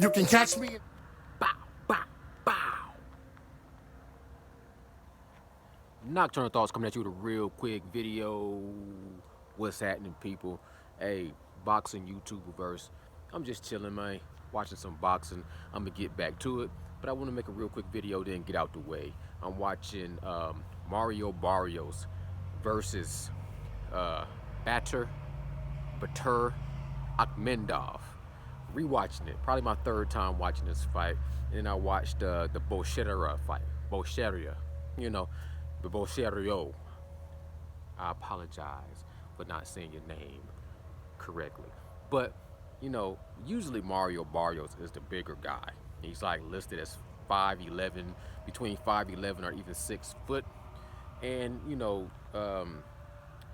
You can catch me. Bow, bow, bow. Nocturnal Thoughts coming at you with a real quick video. What's happening, people? Hey, boxing YouTube verse. I'm just chilling, man. Watching some boxing. I'm gonna get back to it, but I want to make a real quick video, then get out the way. I'm watching Mario Barrios versus Batur Akhmedov. Rewatching it, probably my third time watching this fight. And then I watched the Bolshera fight. Bolshera, you know, the Bolsherio. I apologize for not saying your name correctly. But, usually Mario Barrios is the bigger guy. He's like listed as 5'11", between 5'11" or even 6 foot. And,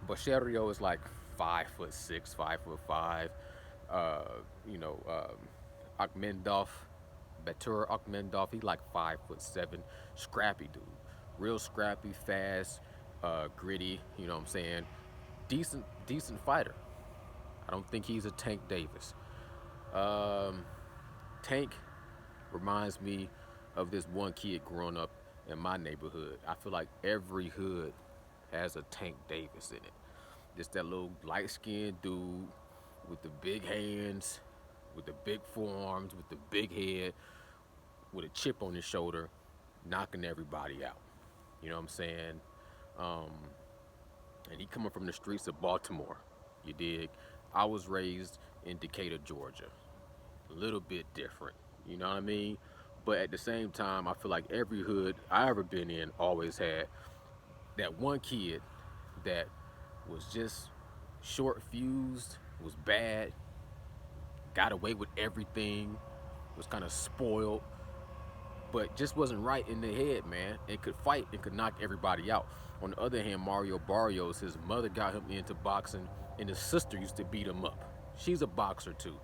Bolsherio is like 5'6", 5'5". Uh, you know, Akhmedov, Batur Akhmedov, he's like 5'7", scrappy dude, real scrappy, fast, gritty. You know what I'm saying? Decent fighter. I don't think he's a Tank Davis. Tank reminds me of this one kid growing up in my neighborhood. I feel like every hood has a Tank Davis in it. Just that little light-skinned dude with the big hands, with the big forearms, with the big head, with a chip on his shoulder, knocking everybody out. You know what I'm saying? And he coming from the streets of Baltimore. You dig? I was raised in Decatur, Georgia. A little bit different. You know what I mean? But at the same time, I feel like every hood I ever been in always had that one kid that was just short fused, was bad, got away with everything, was kind of spoiled, but just wasn't right in the head, man. And could fight and could knock everybody out. On the other hand, Mario Barrios, his mother got him into boxing, and his sister used to beat him up. She's a boxer too.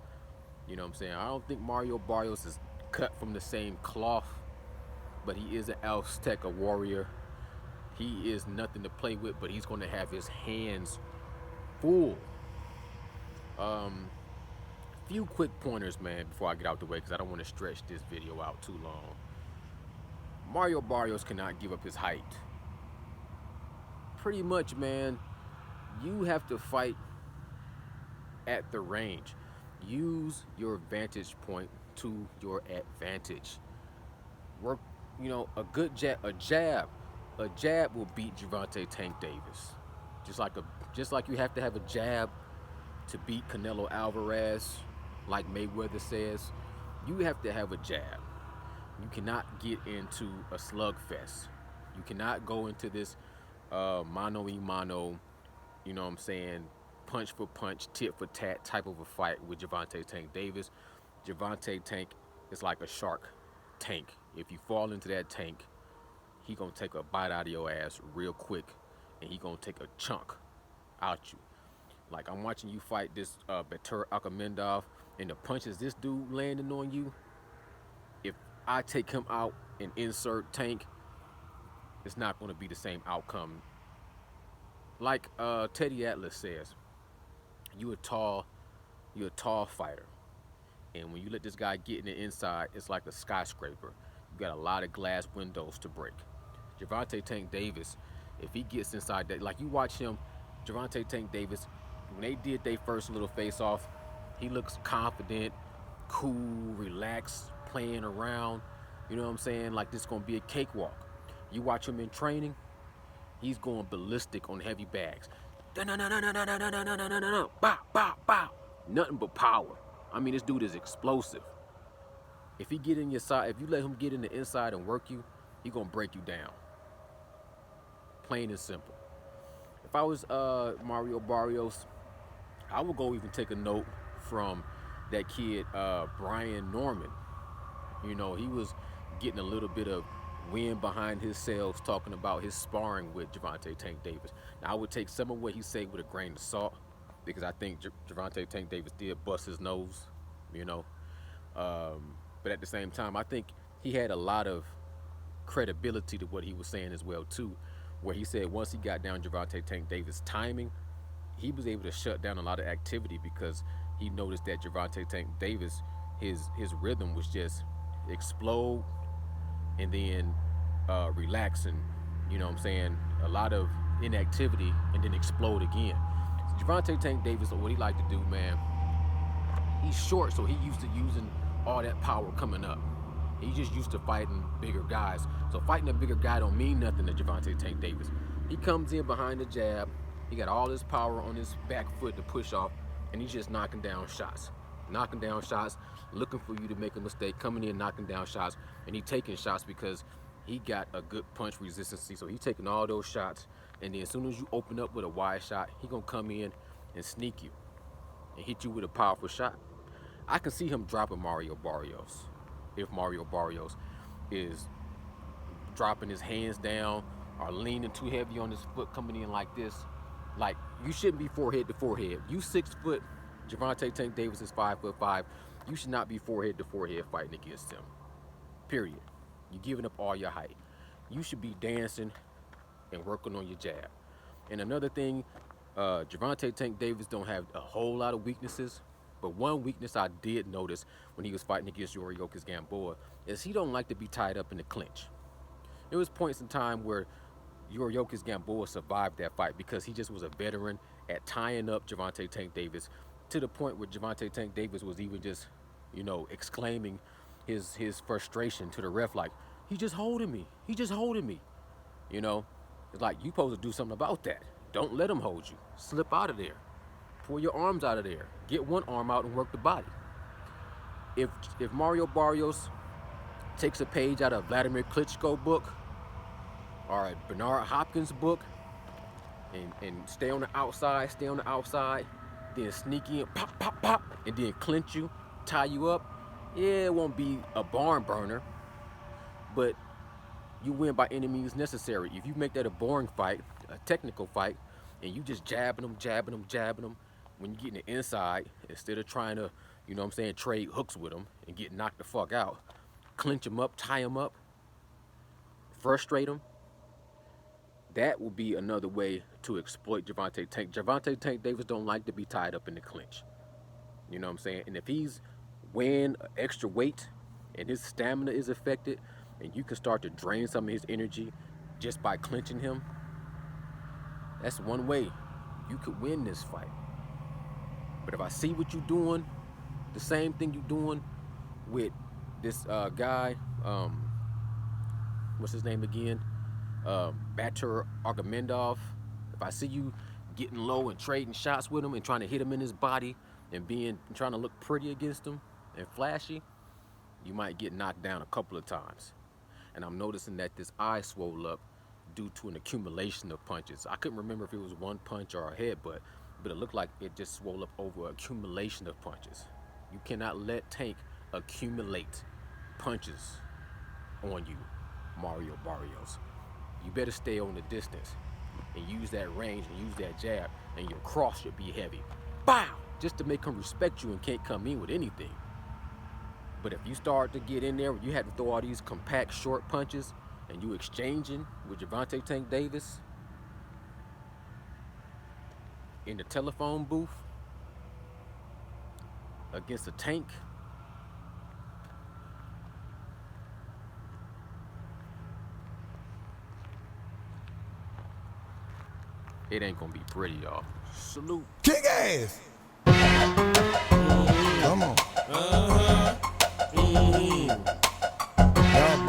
You know what I'm saying? I don't think Mario Barrios is cut from the same cloth, but he is an Aztec, a warrior. He is nothing to play with, but he's going to have his hands full. Few quick pointers, man, before I get out the way, because I don't want to stretch this video out too long. Mario Barrios cannot give up his height. Pretty much, man, you have to fight at the range. Use your vantage point to your advantage. Work, a good jab, a jab will beat Gervonta Tank Davis. Just like you have to have a jab to beat Canelo Alvarez, like Mayweather says, you have to have a jab. You cannot get into a slugfest. You cannot go into this mano a mano, you know what I'm saying, punch for punch, tit for tat type of a fight with Gervonta Tank Davis. Gervonta Tank is like a shark tank. If you fall into that tank, he gonna take a bite out of your ass real quick, and he gonna take a chunk out you. Like, I'm watching you fight this Batur Akhmedov, and the punches this dude landing on you, if I take him out and insert Tank, it's not going to be the same outcome. Like Teddy Atlas says, you're a tall fighter, and when you let this guy get in the inside, it's like a skyscraper. You got a lot of glass windows to break. Gervonta Tank Davis, if he gets inside that, like you watch him, Gervonta Tank Davis, when they did their first little face-off, he looks confident, cool, relaxed, playing around. You know what I'm saying? Like this gonna be a cakewalk. You watch him in training, he's going ballistic on heavy bags. Bow, bow, bow. Nothing but power. I mean, this dude is explosive. If he get in your side, if you let him get in the inside and work you, he gonna break you down. Plain and simple. If I was Mario Barrios, I would go even take a note from that kid, Brian Norman. He was getting a little bit of wind behind his sails talking about his sparring with Gervonta Tank Davis. Now, I would take some of what he said with a grain of salt, because I think Gervonta Tank Davis did bust his nose, but at the same time, I think he had a lot of credibility to what he was saying as well, too, where he said once he got down Gervonta Tank Davis' timing, he was able to shut down a lot of activity because he noticed that Gervonta Tank Davis his rhythm was just explode and then relax, and you know what I'm saying, a lot of inactivity and then explode again. So Javante Tank Davis, what he like to do, man, he's short, so he used to using all that power coming up. He just used to fighting bigger guys. So fighting a bigger guy don't mean nothing to Javante Tank Davis. He comes in behind the jab. He got all his power on his back foot to push off, and he's just knocking down shots. Knocking down shots, looking for you to make a mistake, coming in, knocking down shots, and he taking shots because he got a good punch resistance. So he taking all those shots, and then as soon as you open up with a wide shot, he gonna come in and sneak you and hit you with a powerful shot. I can see him dropping Mario Barrios if Mario Barrios is dropping his hands down or leaning too heavy on his foot, coming in like this. Like, you shouldn't be forehead to forehead. You 6 foot, Javante Tank Davis is 5'5". You should not be forehead to forehead fighting against him. Period. You're giving up all your height. You should be dancing and working on your jab. And another thing, Javante Tank Davis don't have a whole lot of weaknesses, but one weakness I did notice when he was fighting against Yuriorkis Gamboa is he don't like to be tied up in the clinch. There was points in time where Yuriorkis Gamboa survived that fight because he just was a veteran at tying up Javante Tank Davis, to the point where Javante Tank Davis was even just, exclaiming his frustration to the ref, like, he just holding me. He just holding me. It's like, you supposed to do something about that. Don't let him hold you. Slip out of there. Pull your arms out of there. Get one arm out and work the body. If Mario Barrios takes a page out of Vladimir Klitschko book or a Bernard Hopkins book and stay on the outside, then sneak in, pop, pop, pop, and then clinch you, tie you up, yeah, it won't be a barn burner, but you win by any means necessary. If you make that a boring fight, a technical fight, and you just jabbing them, when you get in the inside, instead of trying to, trade hooks with them and get knocked the fuck out, clinch them up, tie them up, frustrate them, that will be another way to exploit Javante Tank. Javante Tank Davis don't like to be tied up in the clinch. You know what I'm saying? And if he's weighing extra weight and his stamina is affected, and you can start to drain some of his energy just by clinching him, that's one way you could win this fight. But if I see what you're doing, the same thing you're doing with this guy, what's his name again? Batur Argamendov. If I see you getting low and trading shots with him and trying to hit him in his body and trying to look pretty against him and flashy, you might get knocked down a couple of times. And I'm noticing that this eye swole up due to an accumulation of punches. I couldn't remember if it was one punch or a headbutt, but it looked like it just swole up over accumulation of punches. You cannot let Tank accumulate punches on you, Mario Barrios. You better stay on the distance and use that range and use that jab, and your cross should be heavy. Bow! Just to make him respect you and can't come in with anything. But if you start to get in there, you have to throw all these compact short punches and you exchanging with Javante Tank Davis in the telephone booth against a Tank, it ain't gonna be pretty, y'all. Salute. Kick ass! Come on. Y'all